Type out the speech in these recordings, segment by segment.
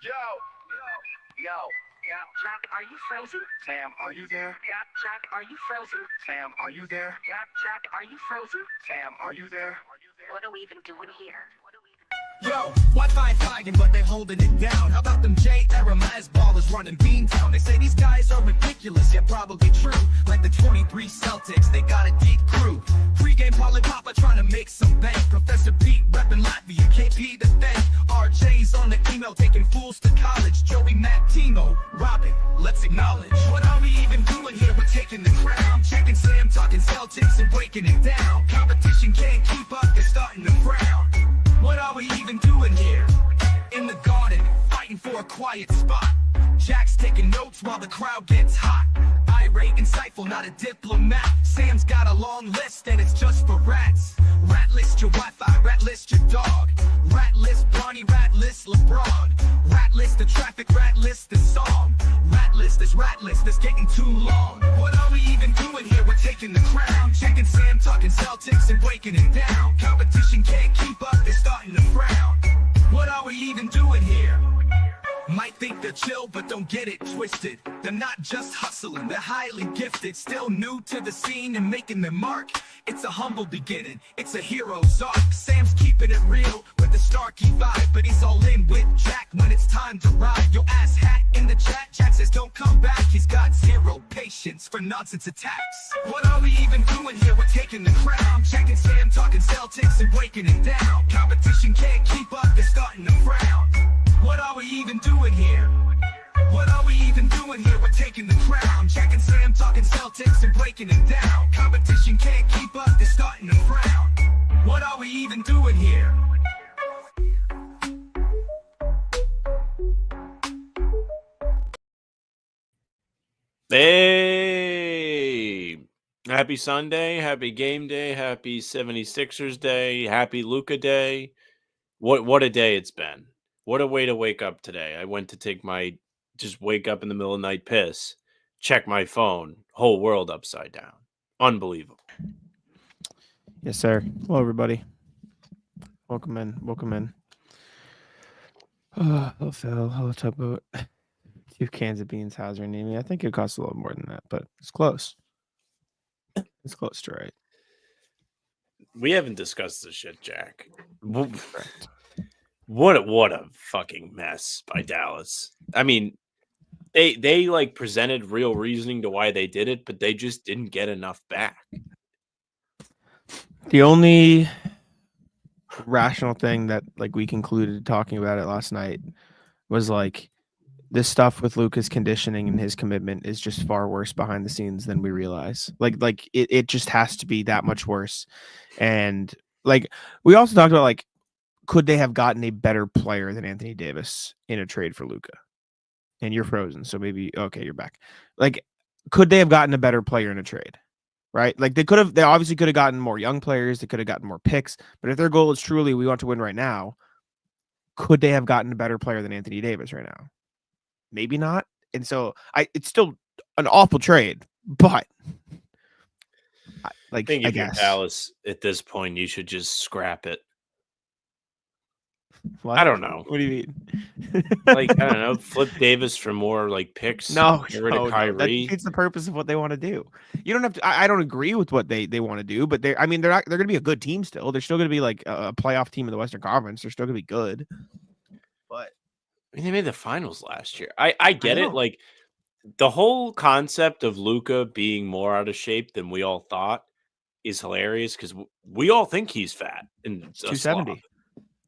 Yo, Jack, are you frozen? Sam, are you there? Yeah, Jack, are you frozen? Sam, are you there? Yeah, Jack, are you frozen? Sam, are you there? What are we even doing here? Yo, Wi-Fi fighting, but they holding it down. How about them J-era Maz ballers running Beantown? They say these guys are ridiculous, yet probably true. Like the 23 Celtics, they got a deep crew. Pregame Paul Papa trying to make some bank. Professor Pete repping Latvia, KP the thank. RJ's on the email taking fools to college. Joey, Matt, Timo, Robin, let's acknowledge. What are we even doing here? We're taking the crown. Checking Sam, talking Celtics and breaking it down. Competition can't keep up, they're starting to frown. What are we even doing here? In the garden, fighting for a quiet spot. Jack's taking notes while the crowd gets hot. Irate, insightful, not a diplomat. Sam's got a long list and it's just for rats. Rat list your Wi-Fi, rat list your dog. Rat list Bronny, rat list LeBron. Rat list the traffic, rat list the song. Rat list is getting too long. What are we even doing here? We're taking the crown. Checking Sam, talking Celtics and breaking it down. Competition can't keep up, they're starting to frown. What are we even doing here? Might think they're chill, but don't get it twisted. They're not just hustling, they're highly gifted. Still new to the scene and making their mark. It's a humble beginning, it's a hero's arc. Sam's keeping it real with the Starkey vibe, but he's all in with Jack when it's time to ride. Yo, ass hat in the chat, Jack says don't come back. He's got zero patience for nonsense attacks. What are we even doing here? We're taking the crown. Checking Sam, talking Celtics and breaking it down. Competition can't keep up, they're starting to frown. What are we even doing here? What are we even doing here? We're taking the crown. Jack and Sam talking Celtics and breaking it down. Competition can't keep up, they're starting to frown. What are we even doing here? Hey, happy Sunday, happy game day, happy 76ers day, happy Luka day. What a day it's been. What a way to wake up today. I went to take my just wake up in the middle of the night piss, check my phone, whole world upside down. Unbelievable. Yes, sir. Hello, everybody. Welcome in. Welcome in. Hello, Phil. Hello, Tugboat. 2 cans of beans. How's your name? I think it costs a little more than that, but it's close. It's close to right. We haven't discussed this shit, Jack. Correct. What a fucking mess by Dallas. I mean, they like presented real reasoning to why they did it, but they just didn't get enough back. The only rational thing that like we concluded talking about it last night was like this stuff with Luka's conditioning and his commitment is just far worse behind the scenes than we realize. Like it just has to be that much worse. And like we also talked about like could they have gotten a better player than Anthony Davis in a trade for Luka? And you're frozen, so maybe okay, you're back. Like could they have gotten a better player in a trade? Right? Like they obviously could have gotten more young players, they could have gotten more picks, but if their goal is truly we want to win right now, could they have gotten a better player than Anthony Davis right now? Maybe not. And so it's still an awful trade, but I think if you're Dallas at this point, you should just scrap it. What? I don't know. What do you mean? Like, I don't know, flip Davis for more like picks. Get rid of Kyrie. That defeats the purpose of what they want to do. You don't have to. I don't agree with what they want to do, but they're going to be a good team still. They're still going to be like a playoff team in the Western Conference. They're still going to be good. But I mean, they made the finals last year. I get it. Like the whole concept of Luka being more out of shape than we all thought is hilarious because we all think he's fat and 270.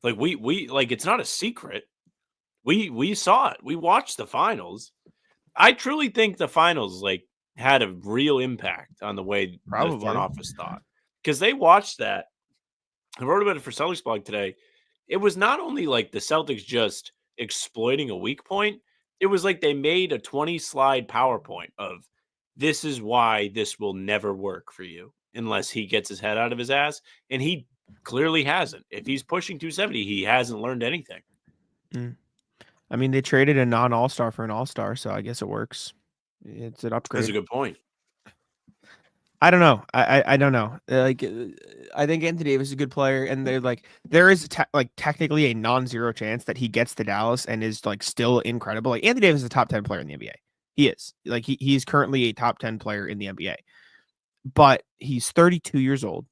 Like we like it's not a secret. We saw it. We watched the finals. I truly think the finals like had a real impact on the way the front office thought because they watched that. I wrote about it for Celtics blog today. It was not only like the Celtics just exploiting a weak point. It was like they made a 20-slide PowerPoint of this is why this will never work for you unless he gets his head out of his ass. And he clearly hasn't. If he's pushing 270, he hasn't learned anything. I mean, they traded a non-all-star for an all-star, so I guess it works. It's an upgrade. That's a good point. I don't know. I don't know. I think Anthony Davis is a good player, and they're like there is technically a non-zero chance that he gets to Dallas and is like still incredible. Like Anthony Davis is a top 10 player in the NBA. He is like he's currently a top 10 player in the NBA, but he's 32 years old.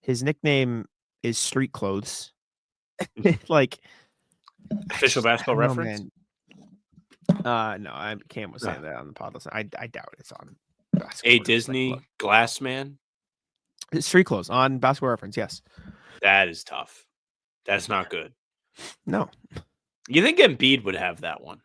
His nickname is Street Clothes. Like official basketball reference. Man. No, Cam was saying that on the pod. I doubt it's on basketball. A Disney glass man. Street Clothes on Basketball Reference. Yes, that is tough. That's not good. No, you think Embiid would have that one?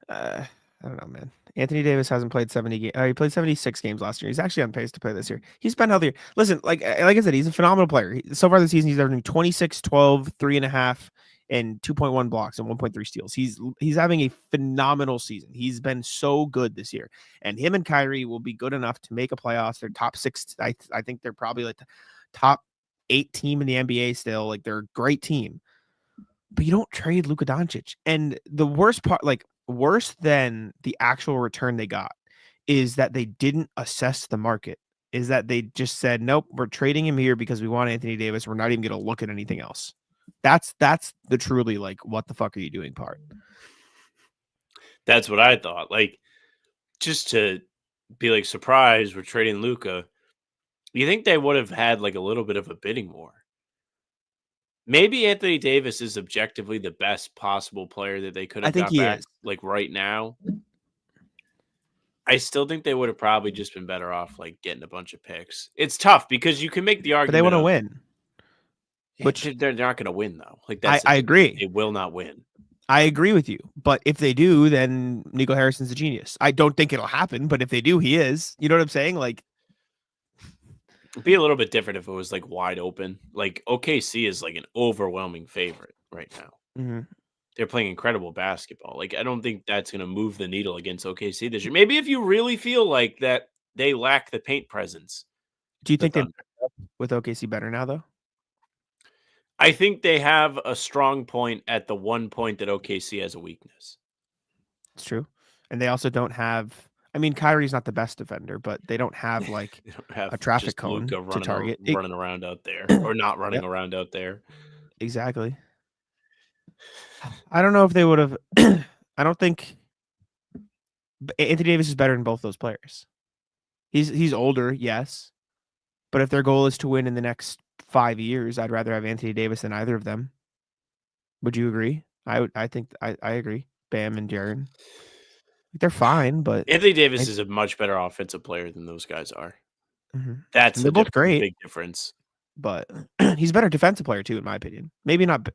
I don't know, man. Anthony Davis hasn't played 70 games. He played 76 games last year. He's actually on pace to play this year. He's been healthier. Listen, like I said, he's a phenomenal player. So far this season, he's averaging 26, 12, 3.5, and 2.1 blocks and 1.3 steals. He's having a phenomenal season. He's been so good this year. And him and Kyrie will be good enough to make a playoffs. They're top 6. I think they're probably like the top 8 team in the NBA still. Like they're a great team. But you don't trade Luka Doncic. And the worst part, like worse than the actual return they got, is that they didn't assess the market. Is that they just said, nope, we're trading him here because we want Anthony Davis. We're not even going to look at anything else. That's the truly like, what the fuck are you doing part. That's what I thought. Like, just to be like surprised we're trading Luka. You think they would have had like a little bit of a bidding war? Maybe Anthony Davis is objectively the best possible player that they could have got back, like right now. I still think they would have probably just been better off like getting a bunch of picks. It's tough because you can make the argument. But they want to win. Which they're not going to win though. Like that's I agree. They will not win. I agree with you. But if they do, then Nico Harrison's a genius. I don't think it'll happen, but if they do, he is. You know what I'm saying? Like, it'd be a little bit different if it was like wide open. Like OKC is like an overwhelming favorite right now. Mm-hmm. They're playing incredible basketball. Like I don't think that's going to move the needle against OKC this year. Maybe if you really feel like that they lack the paint presence. Do you think they're with OKC better now though? I think they have a strong point at the one point that OKC has a weakness. It's true. And they also don't have, I mean, Kyrie's not the best defender, but they don't have like a traffic cone to target. Running around out there or not running around out there. Exactly. I don't know if they would have, I don't think Anthony Davis is better than both those players. He's older, yes. But if their goal is to win in the next 5 years, I'd rather have Anthony Davis than either of them. Would you agree? I think I agree. Bam and Jaren. They're fine, but Anthony Davis is a much better offensive player than those guys are. Mm-hmm. That's they're both great. Big difference. But he's a better defensive player too, in my opinion. Maybe not.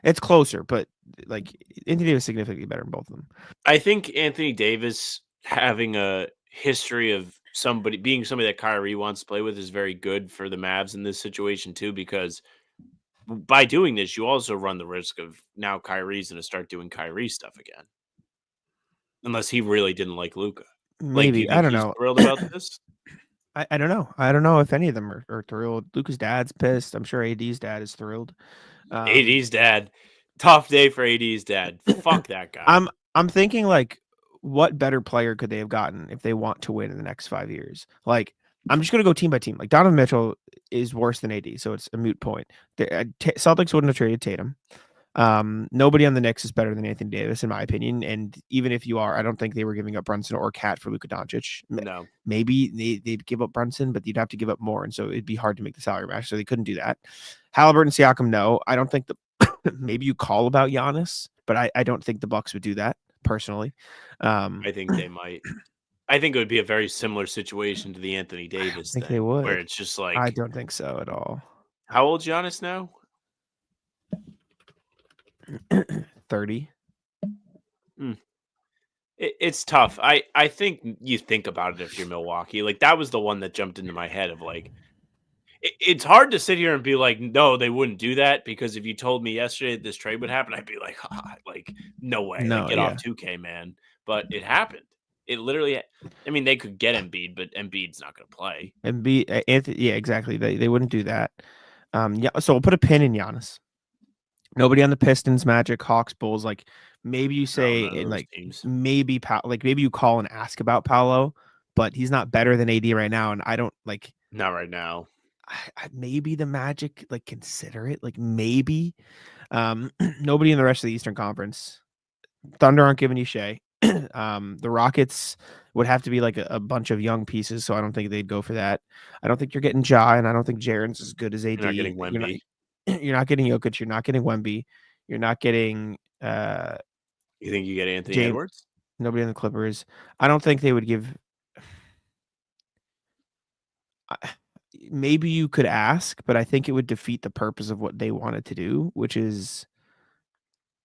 It's closer, but like Anthony Davis is significantly better than both of them. I think Anthony Davis having a history of being somebody that Kyrie wants to play with is very good for the Mavs in this situation too, because by doing this, you also run the risk of now Kyrie's going to start doing Kyrie stuff again. Unless he really didn't like Luka. Maybe. Like, I don't know. Thrilled about this? I don't know. I don't know if any of them are thrilled. Luka's dad's pissed. I'm sure AD's dad is thrilled. AD's dad. Tough day for AD's dad. Fuck that guy. I'm thinking like, what better player could they have gotten if they want to win in the next 5 years? Like, I'm just going to go team by team. Like, Donovan Mitchell is worse than AD, so it's a moot point. The Celtics wouldn't have traded Tatum. Nobody on the Knicks is better than Anthony Davis, in my opinion. And even if you are, I don't think they were giving up Brunson or Cat for Luka Doncic. No. Maybe they'd give up Brunson, but you'd have to give up more. And so it'd be hard to make the salary match. So they couldn't do that. Halliburton, Siakam, no. I don't think maybe you call about Giannis, but I don't think the Bucks would do that personally. I think they might. I think it would be a very similar situation to the Anthony Davis thing. They would. Where it's just like. I don't think so at all. How old's Giannis now? 30. It's tough. I think you think about it if you're Milwaukee. Like, that was the one that jumped into my head of like, it's hard to sit here and be like, no, they wouldn't do that, because if you told me yesterday that this trade would happen, I'd be like, like no way. No, like, get off 2K, man. But it happened. It literally, I mean, they could get Embiid, but Embiid's not going to play. Embiid, Anthony, yeah, exactly. They wouldn't do that. Yeah, so we'll put a pin in Giannis. Nobody on the Pistons, Magic, Hawks, Bulls. Like, maybe you say like teams. Maybe you call and ask about Paolo, but he's not better than AD right now. And I don't like. Not right now. Maybe the Magic like consider it. Like maybe. Nobody in the rest of the Eastern Conference. Thunder aren't giving you Shea. The Rockets would have to be like a bunch of young pieces, so I don't think they'd go for that. I don't think you're getting Ja, and I don't think Jaren's as good as AD. You're not getting Wemby. You're not getting Jokic. You're not getting Wemby. You're not getting. You think you get Anthony James, Edwards? Nobody in the Clippers. I don't think they would give. Maybe you could ask, but I think it would defeat the purpose of what they wanted to do, which is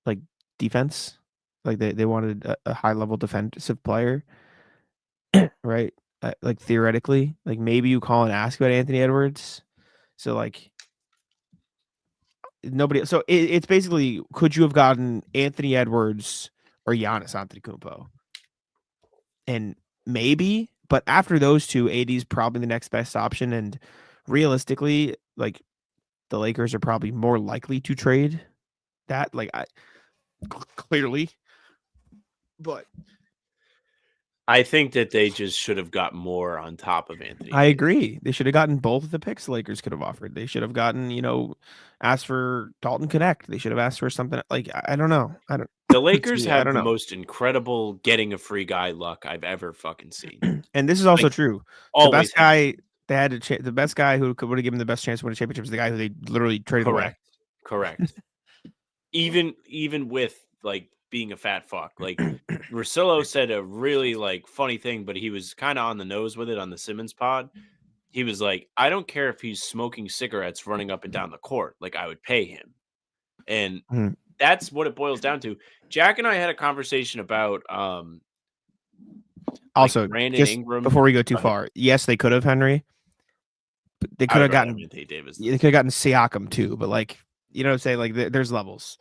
like defense. Like they wanted a high level defensive player, right? Like theoretically, like maybe you call and ask about Anthony Edwards. So like nobody. So it's basically, could you have gotten Anthony Edwards or Giannis Antetokounmpo? And maybe, but after those two, AD is probably the next best option. And realistically, like the Lakers are probably more likely to trade that. Like clearly. But I think that they just should have got more on top of Anthony. I agree. They should have gotten both of the picks the Lakers could have offered. They should have gotten, asked for Dalton Connect. They should have asked for something like, I don't know. The Lakers have the most incredible getting a free guy luck I've ever fucking seen. And this is also true. The best guy they had the best guy who would have given the best chance to win a championship is the guy who they literally traded away. Correct. even with like being a fat fuck. Like Russillo said a really like funny thing, but he was kind of on the nose with it on the Simmons pod. He was like, I don't care if he's smoking cigarettes running up and down the court. Like I would pay him. And that's what it boils down to. Jack and I had a conversation about also Brandon Ingram. Before we go too far, yes, they could have Henry. But they could have gotten Anthony Davis. They could have gotten Siakam too, but like you know what I'm saying? Like there's levels.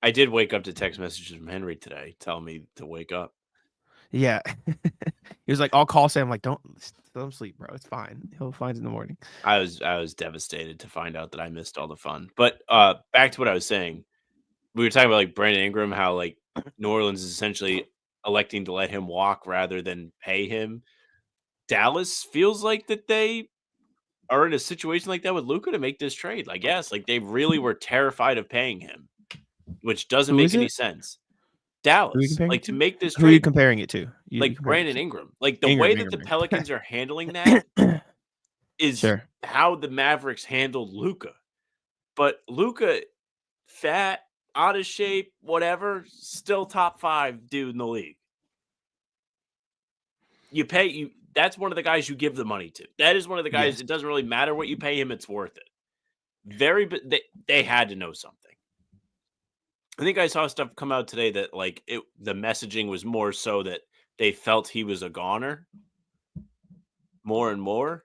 I did wake up to text messages from Henry today telling me to wake up. Yeah. He was like, I'll call Sam. Like, don't let him sleep, bro. It's fine. He'll find it in the morning. I was devastated to find out that I missed all the fun. But back to what I was saying. We were talking about like Brandon Ingram, how like New Orleans is essentially electing to let him walk rather than pay him. Dallas feels like that they are in a situation like that with Luka to make this trade. Like, yes, like they really were terrified of paying him. Which doesn't make any sense. Dallas, like to make this trade. Who are you comparing it to? Like Brandon Ingram. Like the way that the Pelicans are handling that is how the Mavericks handled Luka. But Luka, fat, out of shape, whatever, still top 5 dude in the league. That's one of the guys you give the money to. That is one of the guys. It doesn't really matter what you pay him, it's worth it. They had to know something. I think I saw stuff come out today that like the messaging was more so that they felt he was a goner more and more.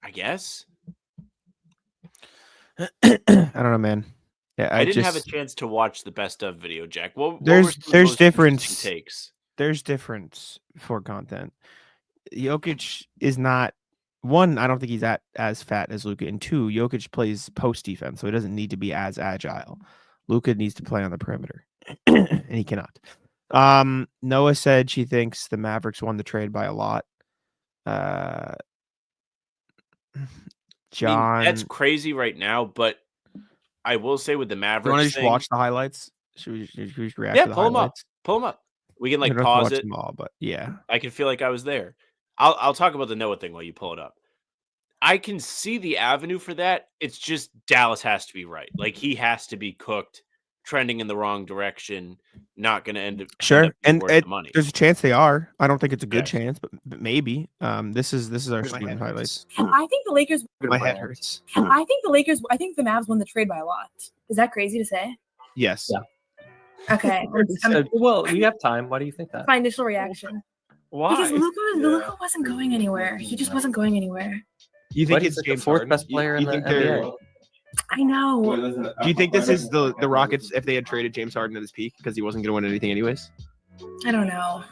I guess. I don't know, man. Yeah, I didn't have a chance to watch the best of video, Jack. There's difference. Takes? There's difference for content. Jokic is not. One, I don't think he's as fat as Luka. And two, Jokic plays post defense, so he doesn't need to be as agile. Luka needs to play on the perimeter, and he cannot. Noah said she thinks the Mavericks won the trade by a lot. John, that's crazy right now, but I will say with the Mavericks, you want to just watch the highlights? Should we react? Yeah, to the pull highlights? them up. We can like pause it. Them all, but yeah, I can feel like I was there. I'll talk about the Noah thing while you pull it up. I can see the avenue for that. It's just Dallas has to be right. Like he has to be cooked, trending in the wrong direction, not going to end up worth the money. There's a chance they are. I don't think it's a good chance, but maybe. This is our student highlights. I think the Lakers. My head hurts. I think the Mavs won the trade by a lot. Is that crazy to say? Yes. Yeah. Okay. Well, we have time. Why do you think that? My initial reaction. Why? Because Luka wasn't going anywhere. He just wasn't going anywhere. You think it's the fourth best player in the NBA? I know. Do you think this is the Rockets if they had traded James Harden at his peak because he wasn't going to win anything anyways? I don't know.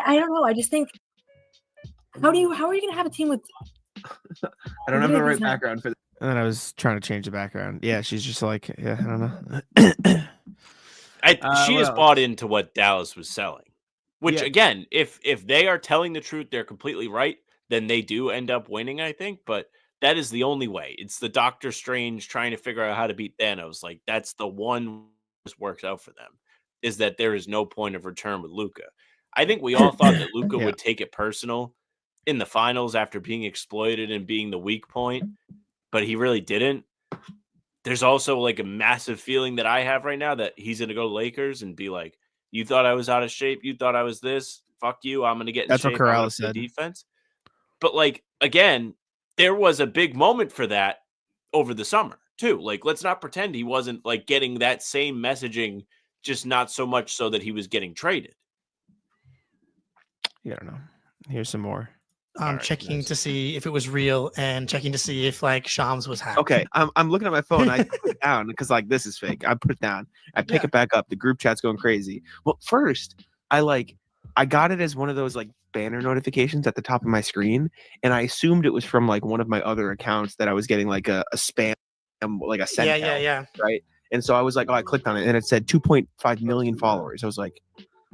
I don't know. I just think how are you going to have a team with I don't have the right background for that. And then I was trying to change the background. Yeah, she's just like, I don't know. She has else? bought into what Dallas was selling. Which Yeah. again, if they are telling the truth, they're completely right. Then they do end up winning, I think. But that is the only way. It's the Doctor Strange trying to figure out how to beat Thanos. Like that's the one that works out for them. Is that there is no point of return with Luka. I think we all thought that Luka Yeah. would take it personal in the finals after being exploited and being the weak point, but he really didn't. There's also like a massive feeling that I have right now that he's going to go to Lakers and be like, you thought I was out of shape. You thought I was this. Fuck you. I'm going to get in That's what shape. I'm gonna Corrales play said. defense. But like, again, there was a big moment for that over the summer too. Like, let's not pretend he wasn't like getting that same messaging, just not so much so that he was getting traded. You don't know. Here's some more. I'm checking to see if it was real and checking to see if like Shams was hacked. Okay, I'm looking at my phone. I put it down because like this is fake. I put it down. I pick it back up. The group chat's going crazy. Well, first I got it as one of those like banner notifications at the top of my screen, and I assumed it was from like one of my other accounts that I was getting like a spam, like a sent. Yeah. Right. And so I was like, oh, I clicked on it, and it said 2.5 million followers. I was like,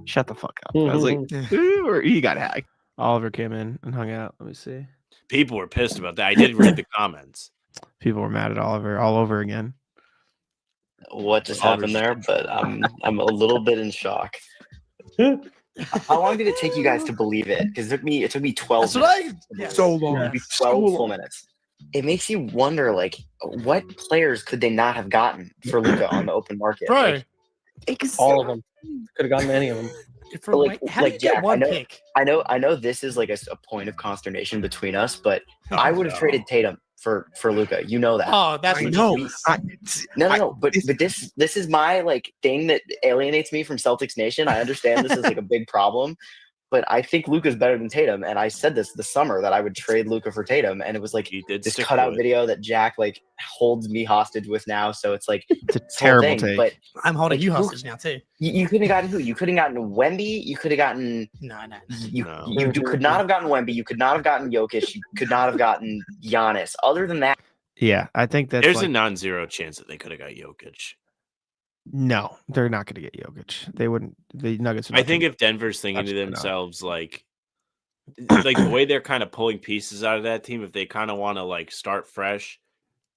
shut the fuck up. I was like, ooh, he got hacked. Oliver came in and hung out. Let me see. People were pissed about that. I did read the comments. People were mad at Oliver all over again. What just happened there? But I'm a little bit in shock. How long did it take you guys to believe it? Because it took me 12 minutes. So long. It took me 12 full minutes. It makes you wonder, like, what players could they not have gotten for Luka on the open market? Bro, Like, All of them. Could have gotten any of them. for how do you get Jack, one pick? I know this is like a point of consternation between us, but I would have traded Tatum for Luka. You know that. Oh, that's what No, No. But this is my like thing that alienates me from Celtics Nation. I understand this is like a big problem, but I think Luka's better than Tatum. And I said this summer that I would trade Luka for Tatum, and it was like this cutout video that Jack like holds me hostage with now. So it's like it's a terrible take. But I'm holding like, you hostage now too. you could have gotten who? You could have gotten Wemby. You could have gotten No. you could not have gotten Wemby. You could not have gotten Jokic. You could not have gotten Giannis. Other than that, Yeah, I think that's There's a non-zero chance that they could have got Jokic. No, they're not going to get Jokic. They wouldn't. The Nuggets. I think if Denver's thinking to Absolutely not. themselves like the way they're kind of pulling pieces out of that team, if they kind of want to like start fresh,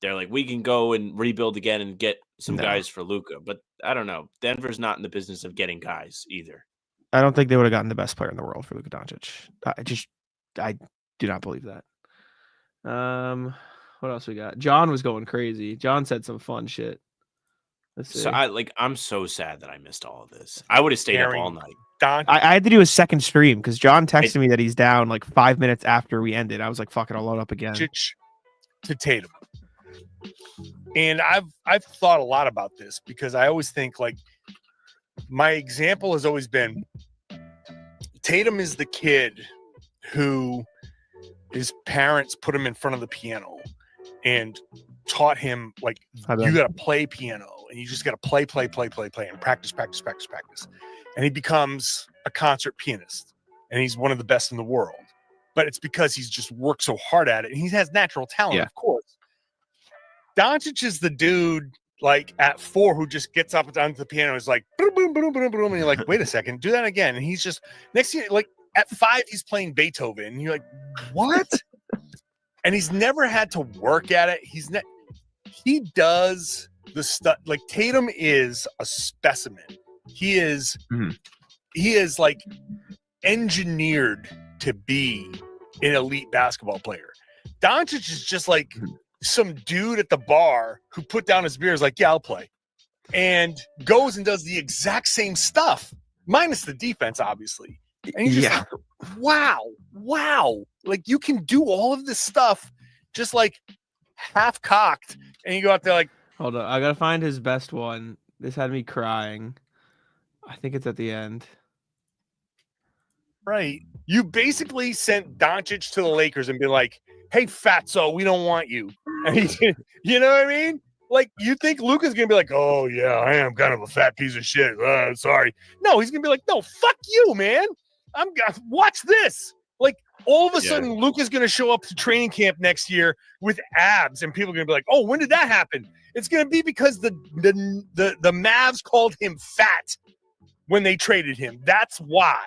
they're like, we can go and rebuild again and get some guys for Luka. But I don't know. Denver's not in the business of getting guys either. I don't think they would have gotten the best player in the world for Luka Doncic. I do not believe that. What else we got? John was going crazy. John said some fun shit. Let's see. So I'm so sad that I missed all of this. I would have stayed up all night. I had to do a second stream because John texted me that he's down like 5 minutes after we ended. I was like, fuck it, I'll load up again. To Tatum. And I've thought a lot about this because I always think like my example has always been Tatum is the kid who his parents put him in front of the piano and taught him like you got to play piano and you just got to play and practice. And he becomes a concert pianist and he's one of the best in the world. But it's because he's just worked so hard at it and he has natural talent, of course. Doncic is the dude like at 4 who just gets up onto the piano and is like boom, boom, boom, boom, boom, and you're like, wait a second, do that again. And he's just next thing like at 5 he's playing Beethoven and you're like, what? And he's never had to work at it. He does the stuff like Tatum is a specimen. He is like engineered to be an elite basketball player. Doncic is just like some dude at the bar who put down his beer is like, yeah, I'll play. And goes and does the exact same stuff, minus the defense, obviously. And you're just like, wow. Like you can do all of this stuff just like half cocked. And you go out there like, hold on, I gotta find his best one. This had me crying. I think it's at the end. Right. You basically sent Doncic to the Lakers and be like, hey, fatso, we don't want you. And he's, you know what I mean? Like, you think Luka's going to be like, oh, yeah, I am kind of a fat piece of shit. Sorry. No, he's going to be like, no, fuck you, man. Watch this. Like, All of a sudden, Luka's going to show up to training camp next year with abs, and people are going to be like, "Oh, when did that happen?" It's going to be because the Mavs called him fat when they traded him. That's why.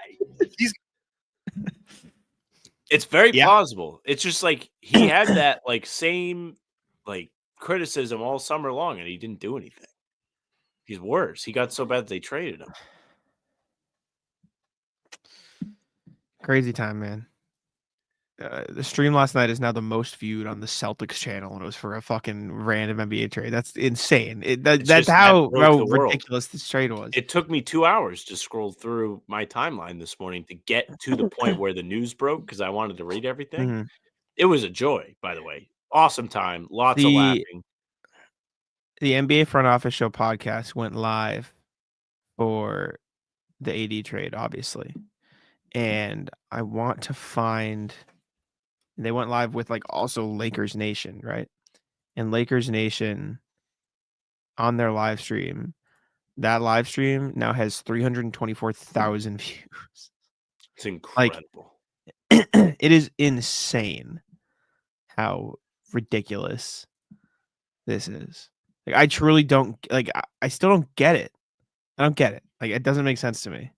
It's very plausible. It's just like he had that like same like criticism all summer long, and he didn't do anything. He's worse. He got so bad they traded him. Crazy time, man. The stream last night is now the most viewed on the Celtics channel, and it was for a fucking random NBA trade. That's insane. That's how ridiculous this trade was. It took me 2 hours to scroll through my timeline this morning to get to the point where the news broke because I wanted to read everything. Mm-hmm. It was a joy, by the way. Awesome time. Lots of laughing. The NBA Front Office Show podcast went live for the AD trade, obviously. And I want to find... They went live with like also Lakers Nation, right? And Lakers Nation on their live stream, that live stream now has 324,000 views. It's incredible. Like, it is insane how ridiculous this is. Like, I truly don't like. I still don't get it. I don't get it. Like, it doesn't make sense to me.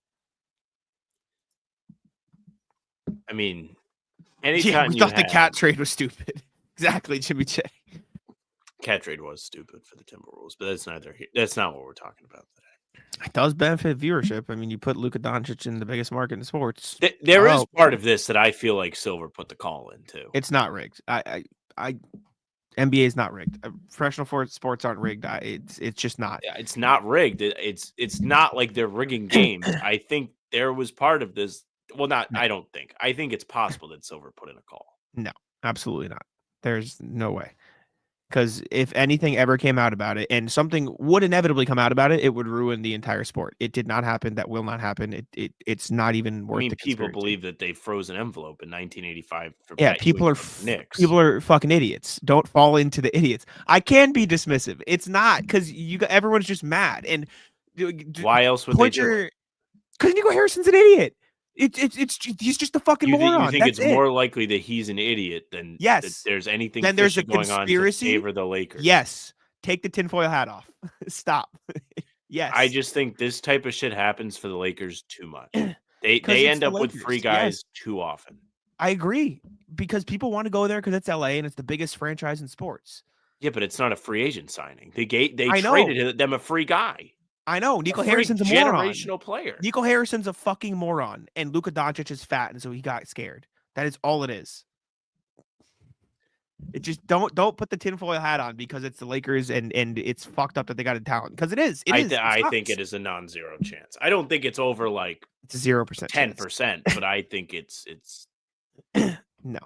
I mean, anytime we thought the cat trade was stupid. Exactly, Jimmy J. Cat trade was stupid for the Timberwolves, but that's neither here. That's not what we're talking about today. It does benefit viewership. I mean, you put Luka Doncic in the biggest market in sports. There is part of this that I feel like Silver put the call in too. It's not rigged. NBA is not rigged. Professional sports aren't rigged. It's just not. Yeah, it's not rigged. It's not like they're rigging games. I think there was part of this. Well, not. No. I don't think. I think it's possible that Silver put in a call. No, absolutely not. There's no way. Because if anything ever came out about it, and something would inevitably come out about it, it would ruin the entire sport. It did not happen. That will not happen. It's not even worth. I mean, people believe that they froze an envelope in 1985. For people are fucking idiots. Don't fall into the idiots. I can be dismissive. It's not because everyone's just mad. And why else would they do it? Because Nico Harrison's an idiot. He's just a fucking moron. You think it's more likely that he's an idiot than that there's anything then there's a going on to favor the Lakers? Yes. Take the tinfoil hat off. Stop. Yes. I just think this type of shit happens for the Lakers too much. They end up with free guys too often. I agree. Because people want to go there because it's LA and it's the biggest franchise in sports. Yeah, but it's not a free agent signing. They traded them a free guy. I know. Nico Harrison's a moron. Generational player. Nico Harrison's a fucking moron. And Luka Doncic is fat, and so he got scared. That is all it is. It just don't put the tinfoil hat on because it's the Lakers and it's fucked up that they got a talent. Because it is. I think it is a non-zero chance. I don't think it's over like it's a 0%. 10%, but I think it's no.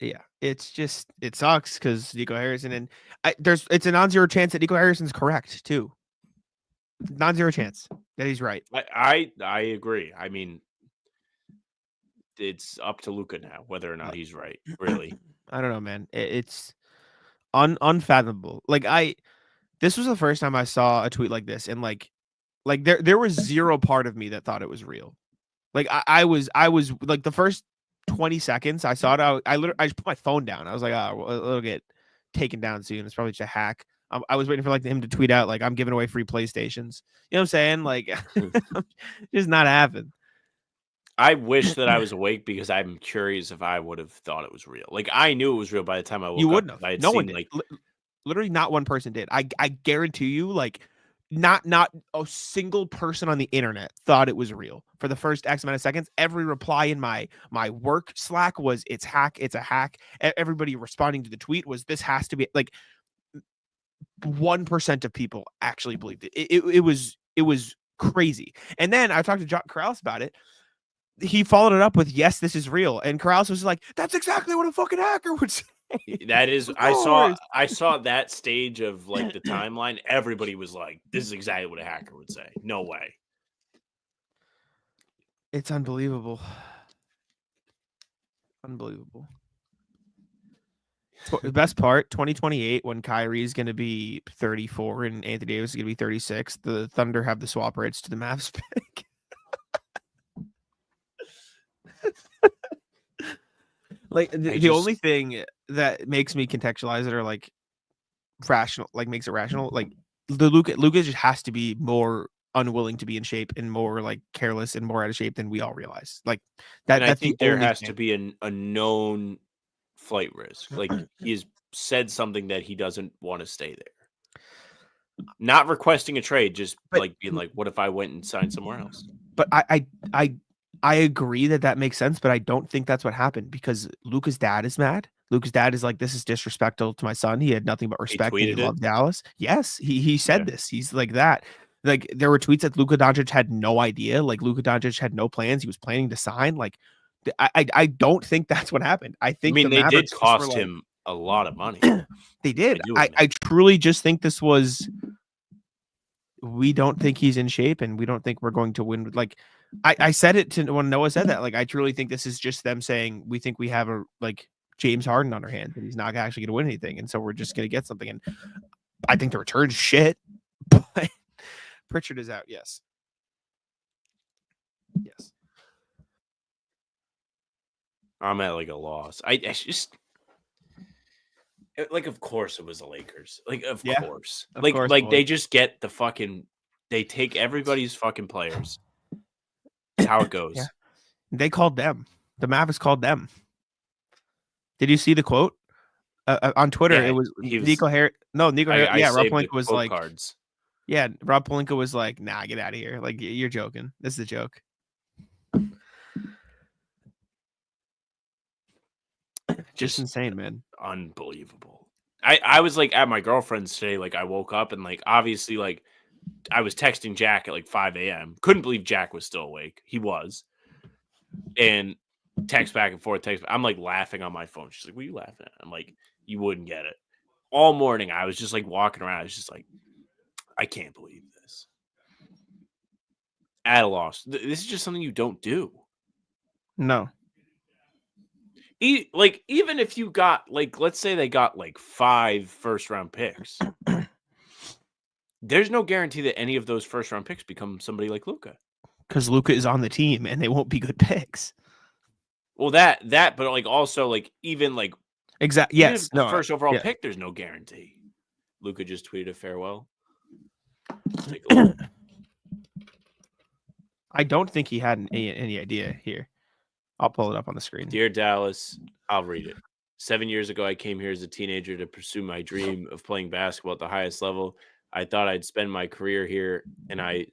Yeah, it's just it sucks because Nico Harrison and it's a non-zero chance that Nico Harrison's correct too. Non-zero chance that he's right. I agree. I mean, it's up to Luka now whether or not he's right. Really, I don't know, man. It's unfathomable. Like this was the first time I saw a tweet like this, and like there was zero part of me that thought it was real. Like I was like the first 20 seconds I saw it. I just put my phone down. I was like, oh, well, it'll get taken down soon. It's probably just a hack. I was waiting for like him to tweet out like I'm giving away free PlayStations. You know what I'm saying? Like, just not happen. I wish that I was awake because I'm curious if I would have thought it was real. Like I knew it was real by the time I woke up. You wouldn't have. No one did. Like literally not one person did. I guarantee you, like. Not a single person on the internet thought it was real for the first X amount of seconds. Every reply in my work Slack was it's a hack. Everybody responding to the tweet was this has to be like 1% of people actually believed it. It was crazy. And then I talked to John Corrales about it. He followed it up with yes, this is real. And Corrales was like, that's exactly what a fucking hacker would say. That is, I saw that stage of like the timeline. Everybody was like, "This is exactly what a hacker would say." No way. It's unbelievable. Unbelievable. The best part, 2028, when Kyrie is going to be 34 and Anthony Davis is going to be 36, the Thunder have the swap rights to the Mavs pick. Like the only thing that makes me contextualize it or like rational, like makes it rational, like the Luka just has to be more unwilling to be in shape and more like careless and more out of shape than we all realize. Like that. And That's I think the there only has thing. to be a known flight risk. Like he's said something that he doesn't want to stay there. Not requesting a trade, just like being like, "What if I went and signed somewhere else?" But I agree that makes sense, but I don't think that's what happened because Luka's dad is mad. Luka's dad is like, this is disrespectful to my son. He had nothing but respect and he loved Dallas. Yes, he said this. He's like that. Like there were tweets that Luka Doncic had no idea. Like Luka Doncic had no plans. He was planning to sign. Like I don't think that's what happened. I think they Mavericks did cost him a lot of money. They did. I truly just think this was. We don't think he's in shape, and we don't think we're going to win. Like I said it to when Noah said that. Like I truly think this is just them saying we think we have a like James Harden on our hands, and he's not actually going to win anything, and so we're just going to get something. And I think the return's shit, but Pritchard is out. Yes. I'm at like a loss. I just like, of course it was the Lakers. Like, of course. They just get the fucking. They take everybody's fucking players. That's how it goes. Yeah. They called them. The Mavericks called them. Did you see the quote on Twitter? Yeah, it was Nico Harris. No, Nico Harris. Yeah, Rob Pelinka was like, cards. Yeah, Rob Pelinka was like, "Nah, get out of here! Like, you're joking. This is a joke." Just insane, man. Unbelievable. I was like at my girlfriend's today. Like, I woke up and like obviously like I was texting Jack at like 5 a.m. Couldn't believe Jack was still awake. He was. And text back and forth. I'm like laughing on my phone. She's like, "What are you laughing at?" I'm like, "You wouldn't get it." All morning, I was just like walking around. I was just like, I can't believe this. At a loss. This is just something you don't do. No. Even if you got like, let's say they got like 5 first-round picks. There's no guarantee that any of those first-round picks become somebody like Luka. Because Luka is on the team and they won't be good picks. Well, that, but like also like even like exactly. Yes, the first overall pick. There's no guarantee. Luka just tweeted a farewell. Take a look. I don't think he had any idea here. I'll pull it up on the screen. Dear Dallas, I'll read it. 7 years ago, I came here as a teenager to pursue my dream of playing basketball at the highest level. I thought I'd spend my career here, and I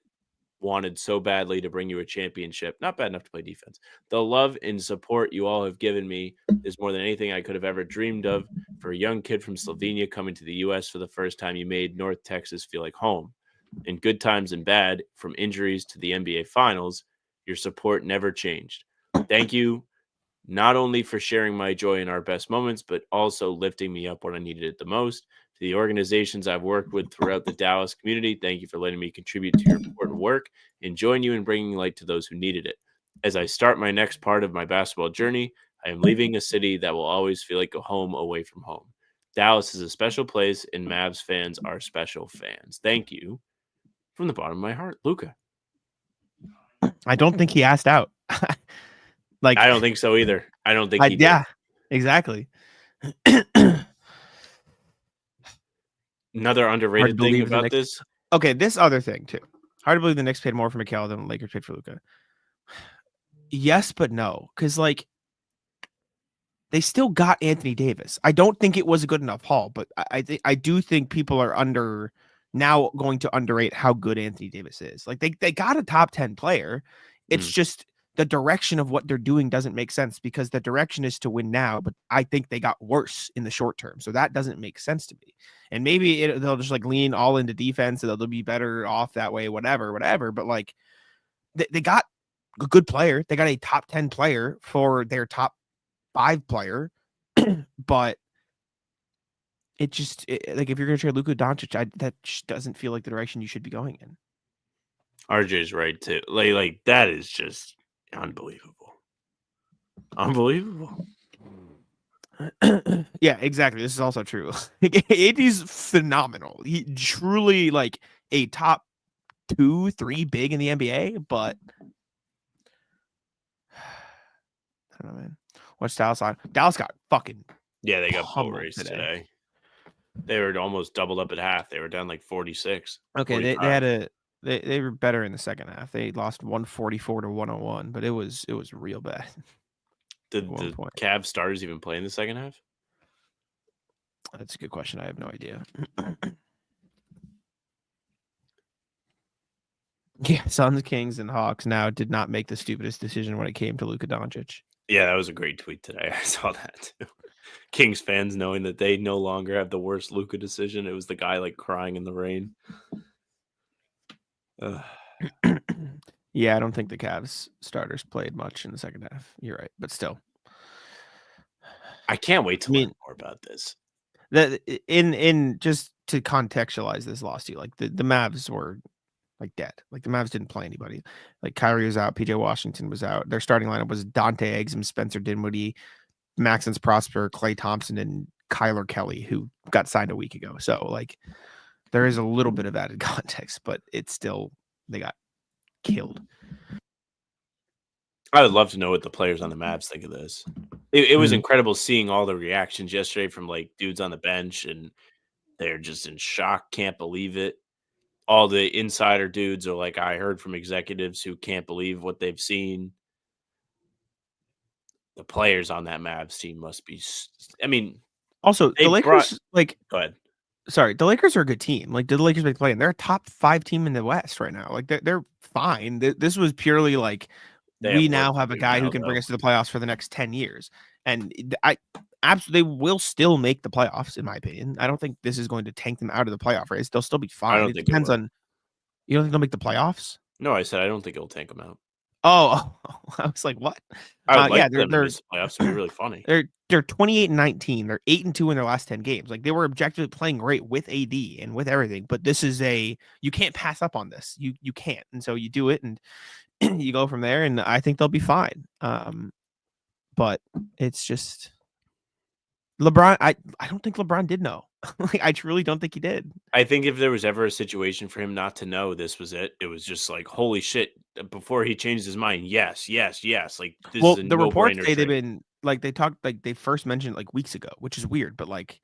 wanted so badly to bring you a championship. Not bad enough to play defense. The love and support you all have given me is more than anything I could have ever dreamed of. For a young kid from Slovenia coming to the U.S. for the first time, you made North Texas feel like home. In good times and bad, from injuries to the NBA Finals, your support never changed. Thank you, not only for sharing my joy in our best moments, but also lifting me up when I needed it the most. To the organizations I've worked with throughout the Dallas community, thank you for letting me contribute to your important work and join you in bringing light to those who needed it. As I start my next part of my basketball journey, I am leaving a city that will always feel like a home away from home. Dallas is a special place, and Mavs fans are special fans. Thank you. From the bottom of my heart, Luka. I don't think he asked out. Like, I don't think so either. I don't think he did. Yeah, exactly. Another underrated thing about this. Okay, this other thing too. Hard to believe the Knicks paid more for Mikal than the Lakers paid for Luka. Yes, but no, because like they still got Anthony Davis. I don't think it was a good enough haul, but I do think people are now going to underrate how good Anthony Davis is. Like they got a top 10 player. It's just the direction of what they're doing doesn't make sense because the direction is to win now, but I think they got worse in the short term. So that doesn't make sense to me. And maybe they'll just like lean all into defense and they'll be better off that way, whatever. But like they got a good player. They got a top 10 player for their top 5 player, but it just like if you're going to trade Luka Doncic, that just doesn't feel like the direction you should be going in. RJ's right too. Like that is just unbelievable. Yeah, Yeah, exactly. This is also true. AD's phenomenal. He truly like a top 2-3 big in the NBA, but I don't know, man. What's Dallas on? Dallas got fucking Yeah, they got boat pummeled race today. today. They were almost doubled up at half. They were down like 46. Okay, they 45. had they were better in the second half. They lost 144 to 101, but it was real bad. Did one the point. Cavs starters even play in the second half? That's a good question. I have no idea. Yeah, Suns, Kings, and Hawks now did not make the stupidest decision when it came to Luka Doncic. Yeah, that was a great tweet today. I saw that too. Kings fans knowing that they no longer have the worst Luka decision. It was the guy like crying in the rain. Yeah, I don't think the Cavs starters played much in the second half. You're right, but still. I can't wait to learn more about this. In just to contextualize this loss to you, like the Mavs were like dead. Like the Mavs didn't play anybody. Like Kyrie was out, PJ Washington was out. Their starting lineup was Dante Exum, Spencer Dinwiddie, Maxence Prosper, Klay Thompson, and Kyler Kelly, who got signed a week ago. So like there is a little bit of added context, but it's still they got killed. I would love to know what the players on the Mavs think of this. It was incredible seeing all the reactions yesterday from like dudes on the bench, and they're just in shock, can't believe it. All the insider dudes are like, I heard from executives who can't believe what they've seen. The players on that Mavs team must be. I mean, also the Lakers like. Go ahead. Sorry, the Lakers are a good team. Like, did the Lakers make playing? They're a top 5 team in the West right now. Like, they're fine. This was purely like we now have a guy who can bring us to the playoffs for the next 10 years, and I absolutely will still make the playoffs. In my opinion, I don't think this is going to tank them out of the playoff race. They'll still be fine. It depends on. You don't think they'll make the playoffs? No, I said I don't think it'll tank them out. Oh, I was like, what? I would like them to miss the playoffs. It'd be really funny. They're 28-19. They're 8-2 in their last 10 games. Like they were objectively playing great with AD and with everything, but this is you can't pass up on this. You can't, and so you do it, and you go from there. And I think they'll be fine. But it's just LeBron. I don't think LeBron did know. Like I truly don't think he did. I think if there was ever a situation for him not to know, this was it. It was just like, holy shit! Before he changed his mind, yes. Like this is a the reports say trade. they've been like they talked like they first mentioned like weeks ago, which is weird, but like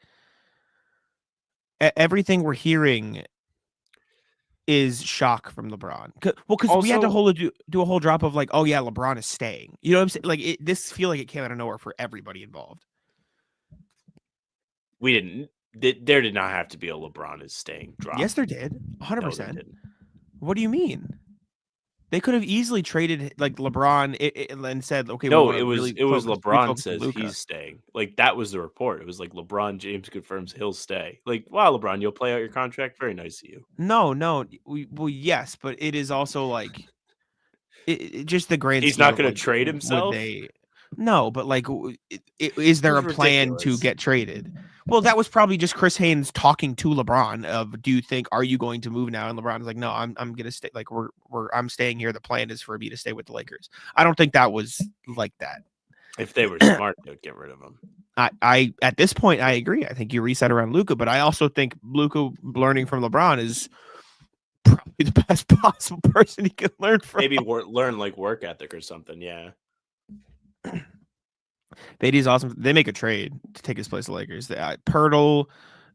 everything we're hearing is shock from LeBron. Because we had to do a whole drop of like, oh yeah, LeBron is staying. You know what I'm saying? Like this feel like it came out of nowhere for everybody involved. We didn't. There did not have to be a LeBron is staying drop. Yes, there did. 100%. No, what do you mean? They could have easily traded like LeBron and said, okay, no, it was LeBron says he's staying. Like that was the report. It was like LeBron James confirms he'll stay. Like, wow, LeBron, you'll play out your contract. Very nice of you. No, well, yes, but it is also like it just the grand. He's not going to trade himself. No, but like, is there a plan to get traded? Well, that was probably just Chris Haynes talking to LeBron of, do you think, are you going to move now? And LeBron's like, no, I'm going to stay. Like I'm staying here. The plan is for me to stay with the Lakers. I don't think that was like that. If they were smart, they would get rid of him. I at this point, I agree. I think you reset around Luka, but I also think Luka learning from LeBron is probably the best possible person he can learn from. Maybe learn like work ethic or something. Yeah. Beatty's awesome. They make a trade to take his place to Lakers. Pirtle,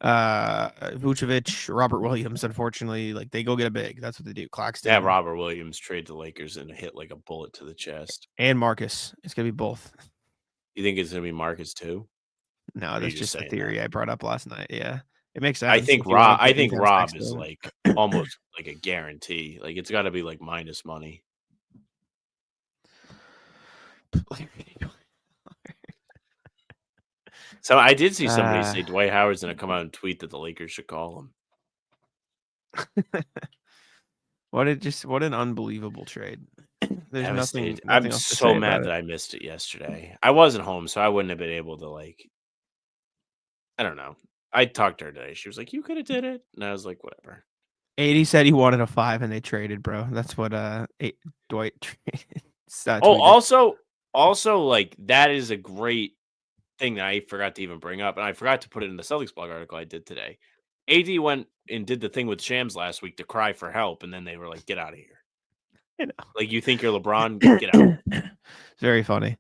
Vucevic, Robert Williams. Unfortunately, like they go get a big. That's what they do. Claxton. Yeah, Robert Williams trade to Lakers and hit like a bullet to the chest. And Marcus. It's gonna be both. You think it's gonna be Marcus too? No, that's just a theory I brought up last night. Yeah, it makes sense. I think Rob is like almost like a guarantee. Like it's got to be like minus money. So I did see somebody say Dwight Howard's going to come out and tweet that the Lakers should call him. What an unbelievable trade. There's nothing I'm so mad that I missed it yesterday. I wasn't home, so I wouldn't have been able to like. I don't know. I talked to her today. She was like, "You could have did it," and I was like, "Whatever." 80 said he wanted a 5, and they traded, bro. That's what Dwight traded. Also, like that is a great thing that I forgot to even bring up, and I forgot to put it in the Celtics blog article I did today. AD went and did the thing with Shams last week to cry for help, and then they were like, "Get out of here!" You know. Like, you think you're LeBron? Get out. It's very funny.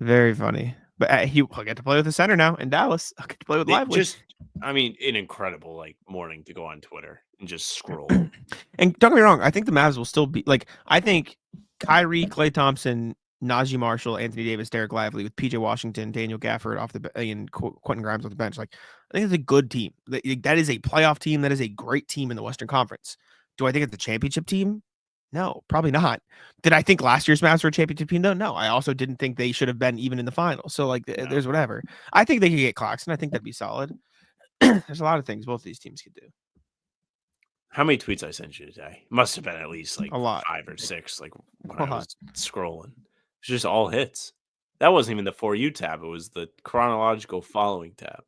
Very funny. But I'll get to play with the center now in Dallas. I'll get to play with Lively. I mean, an incredible like morning to go on Twitter and just scroll. And don't get me wrong, I think the Mavs will still be like, I think Kyrie, Klay Thompson, Najee Marshall, Anthony Davis, Derek Lively with PJ Washington, Daniel Gafford off the and Quentin Grimes off the bench. Like, I think it's a good team. That is a playoff team. That is a great team in the Western Conference. Do I think it's a championship team? No, probably not. Did I think last year's Mavs were a championship team? No. I also didn't think they should have been even in the finals. So, like, there's whatever. I think they could get Claxton. I think that'd be solid. There's a lot of things both of these teams could do. How many tweets I sent you today? Must have been at least like a lot. 5 or 6. Like when I was scrolling, it's just all hits. That wasn't even the For You tab. It was the chronological following tab.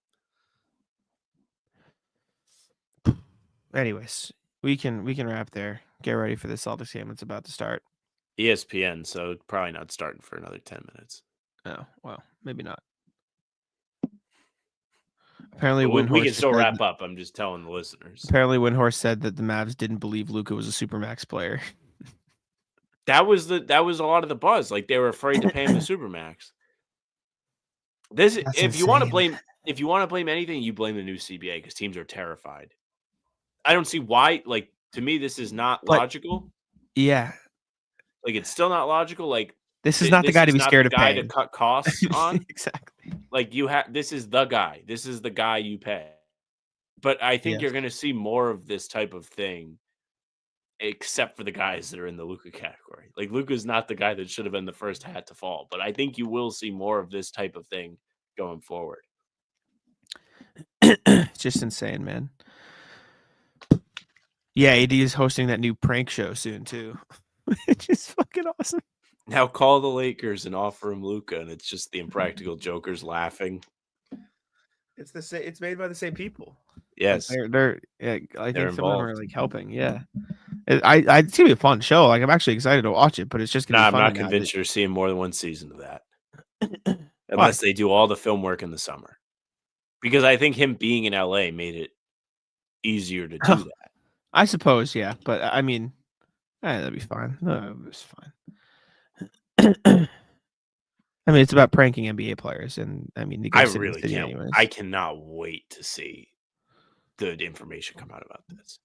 Anyways, we can wrap there. Get ready for the Celtics game. It's about to start. ESPN, so probably not starting for another 10 minutes. Oh, well, maybe not. Apparently, we Windhorst can still wrap up. I'm just telling the listeners. Apparently, Windhorst said that the Mavs didn't believe Luka was a supermax player. That was a lot of the buzz. Like, they were afraid to pay him the supermax. If you want to blame anything, you blame the new CBA because teams are terrified. I don't see why. Like, to me, this is not logical. Yeah, like it's still not logical. Like, this is not the guy to be scared of paying. To cut costs on. Exactly. Like, this is the guy. This is the guy you pay. But I think you're going to see more of this type of thing, except for the guys that are in the Luka category. Like, Luka's not the guy that should have been the first hat to fall. But I think you will see more of this type of thing going forward. It's just insane, man. Yeah, AD is hosting that new prank show soon too. Which is fucking awesome. Now call the Lakers and offer him Luka, and it's just the Impractical Jokers laughing. It's the same. It's made by the same people. Yes, like they're I think some involved. of them are like helping. Yeah, it's gonna be a fun show. Like, I'm actually excited to watch it, but it's just gonna be fun. I'm not convinced you're seeing more than one season of that, unless they do all the film work in the summer. Because I think him being in LA made it easier to do that. I suppose, yeah, but I mean, that'd be fine. It's fine. I mean, it's about pranking NBA players, and I mean, I really can't. Anyways. I cannot wait to see the information come out about this.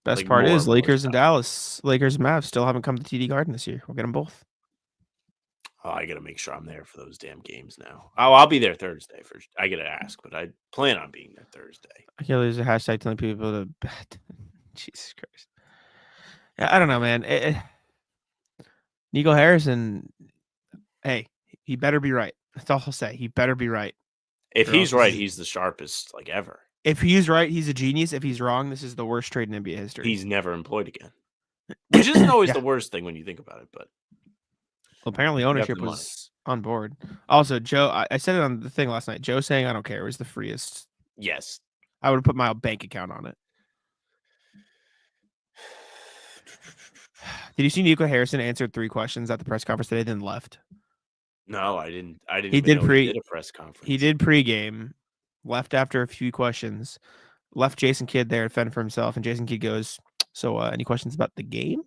Best part is Lakers and Dallas, Lakers and Mavs still haven't come to TD Garden this year. We'll get them both. Oh, I got to make sure I'm there for those damn games now. Oh, I'll be there Thursday. I got to ask, but I plan on being there Thursday. I can't lose a hashtag telling people to bet. Jesus Christ. I don't know, man. Nico Harrison, hey, he better be right. That's all I'll say. He better be right. If he's right, he's the sharpest like ever. If he's right, he's a genius. If he's wrong, this is the worst trade in NBA history. He's never employed again. Which isn't always the worst thing when you think about it, but well, apparently ownership was on board. Also, Joe, I said it on the thing last night. Joe saying I don't care was the freest. Yes. I would have put my bank account on it. Did you see Nico Harrison answered 3 questions at the press conference today, then left? No, I didn't. He did a press conference. He did pregame, left after a few questions, left Jason Kidd there to fend for himself, and Jason Kidd goes, "So, any questions about the game?"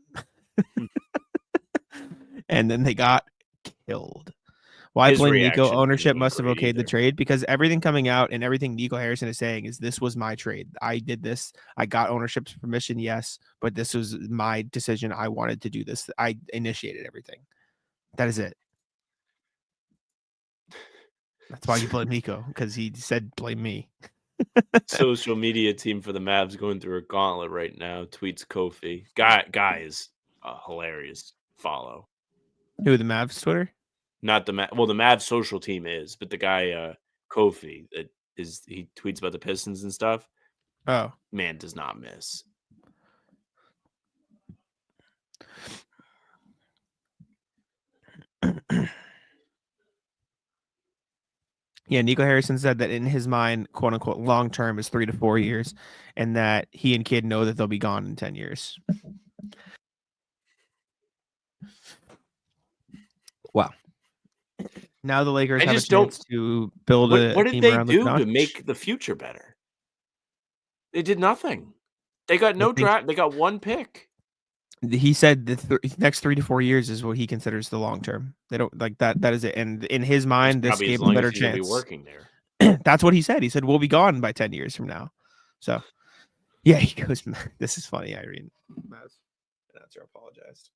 And then they got killed. Why blame Nico? Ownership must have okayed the trade, because everything coming out and everything Nico Harrison is saying is this was my trade. I did this. I got ownership's permission, yes, but this was my decision. I wanted to do this. I initiated everything. That is it. That's why you blame Nico, because he said blame me. Social media team for the Mavs going through a gauntlet right now. Tweets Kofi. Guy is a hilarious follow. Who, the Mavs Twitter? Not the the Mavs social team is, but the guy Kofi he tweets about the Pistons and stuff. Oh, man, does not miss. Yeah, Nico Harrison said that in his mind, quote unquote, long term is 3 to 4 years, and that he and Kidd know that they'll be gone in 10 years. Wow. Now the Lakers I have a just don't- chance to build What did team they around do Luka to Doncic. make the future better? They did nothing. They got no think- draft. They got one pick. He said the next 3 to 4 years is what he considers the long term. They don't like that. That is it. And in his mind, this Probably gave as him a long better as he's gonna be chance. working there. That's what he said. He said we'll be gone by 10 years from now. So, yeah, he goes. This is funny, Irene. Mavs announcer apologized.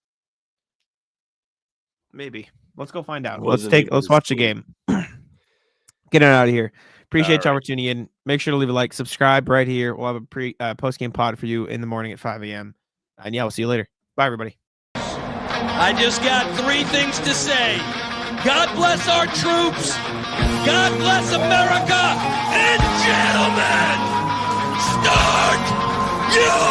Maybe. Let's go find out. Wasn't Let's even watch the asleep. game. Get it out of here. Appreciate y'all All for tuning in. Make sure to leave a like, subscribe right here. We'll have a post game pod for you in the morning at 5 a.m. And yeah, we'll see you later. Bye, everybody. I just got 3 things to say. God bless our troops. God bless America. And gentlemen, start your